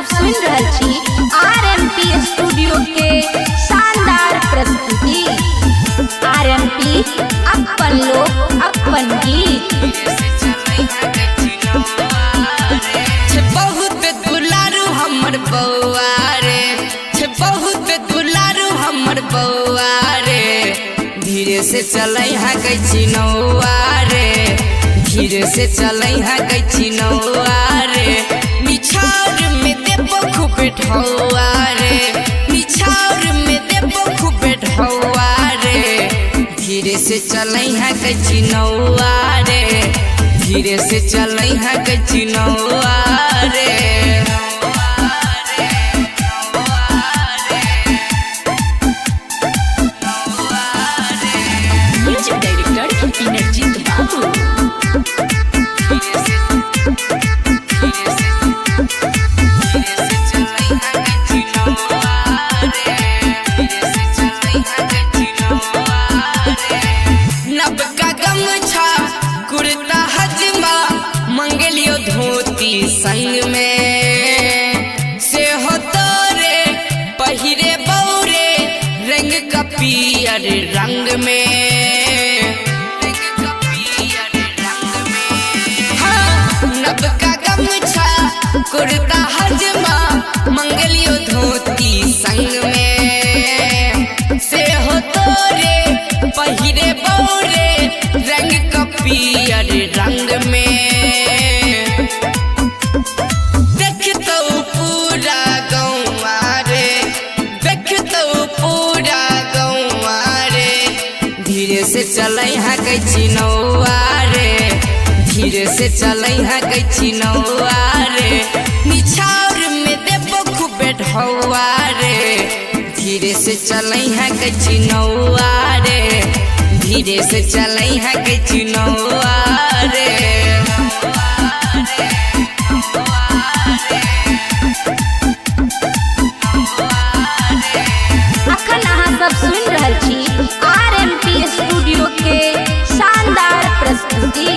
सब सुन रहल छी आरएमपी स्टूडियो के शानदार प्रस्तुति। आरएमपी अपन लोग अपन गीत। बहुत दुलारू हमर बउआ रे, बहुत दुलारू हमर बउआ रे, धीरे से चलै है कैची नौआ रे, धीरे से चलै है कैची नौआ रे, निछावर में देबो खूब ढौआ रे, निछावर में देबो खूब ढौआ रे, धीरे से चलै है कैची नौआ रे, धीरे से चलै है कैची नौआ रे। म्यूजिक डायरेक्टर इनरजीत बाबू। नबका गमछा कुर्ता हजमा मंगलियो धोती संग में से हो तोरे पहिरे बौरे रंग का पियर रंग में, हाँ नबका गमछा कुर्ता हजमा मंगलियो धोती संग में से हो तोरे पहिरे बौरे रंग का पियर रंग में, देखतो पूरा गौवा रे, देखतो पूरा गौवा रे, धीरे से चलै है कैची नौआ रे, धीरे से चलै है कैची नौआ रे, निछावर में देबो खूब ढौआ रे, धीरे से चलै है कैची नौआ रे, धीरे से चलै है कैची नौआ रे। अखन अहाँ सब सुन रहल छी आरएमपी स्टूडियो के शानदार प्रस्तुति।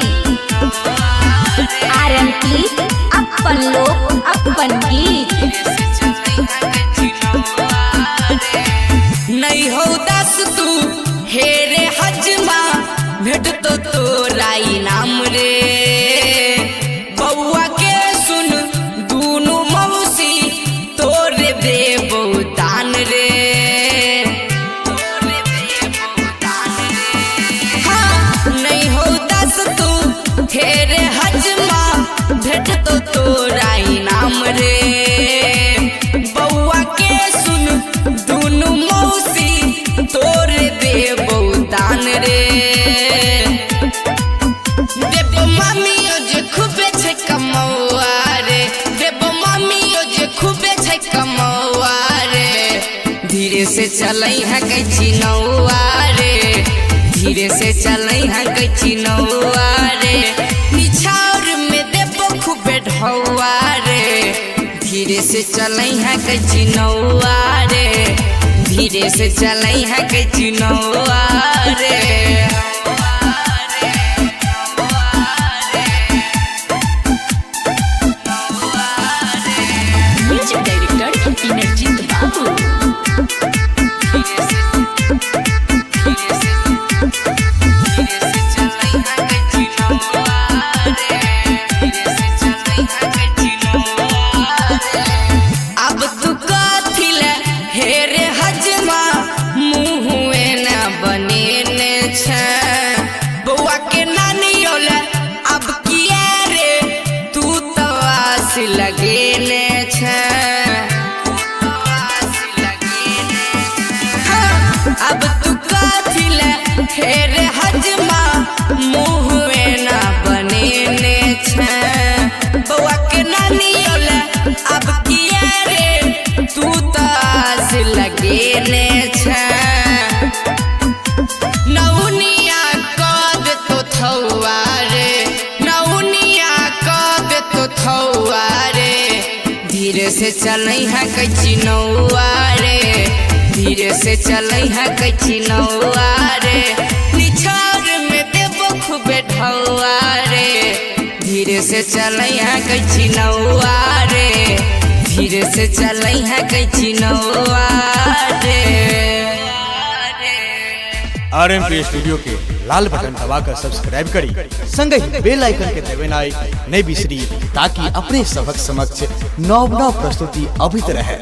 आरएमपी अपन लोग अपन गीत। नहीं हो दस तू हेरे हजमा भेट तो तोराई नाम रे, बउआ के सुन दूनु मौसी तोरे देबो दान रे, तोरे देबो दान रे, हाँ नहीं हो दस तू हेरे हजमा भेट तो तोराई नाम रे, बउआ के सुन दूनु मौसी तोरे देबो दान रे, देबो मामियो जे खूबे छै कमौआ रे, देबो मामियो जे खूबे छै कमौआ रे, धीरे से चलै है कैची नौआ रे, धीरे से चलै है कैची नौआ रे, निछावर में देबो खूबे ढौआ रे, धीरे से चलै है कैची नौआ रे, धीरे से चलै है कैची नौआ रे। म्यूजिक डायरेक्टर इनरजीत बाबू। अब तू कथी ले हेरे हजमा मुँहे न बनेने छ, बउआ के नानी ले अब किया रे तू तो आस लगेने छ, हाँ, अब तू कथी ले हेरे हजमा मुँहे न बनेने छ, बउआ के नानी ले अब किया रे तू तो आस लगेने छ, नौनिया कद तो थौआ रे, नौनिया कद तो थौआ रे, धीरे से चलै है कैची नौआ रे, धीरे से चलै है कैची नौआ रे, निछावर में देबो खूबे ढौआ रे, धीरे से चलै है कैची नौआ रे, धीरे से चलई है कैची नौआ रे। RMP स्टूडियो के लाल बटन दबाकर सब्सक्राइब करी, संग ही बेल आइकन के दबाना नहीं बिसरी, ताकि अपने सबक समक्ष नव प्रस्तुति अभित रहे।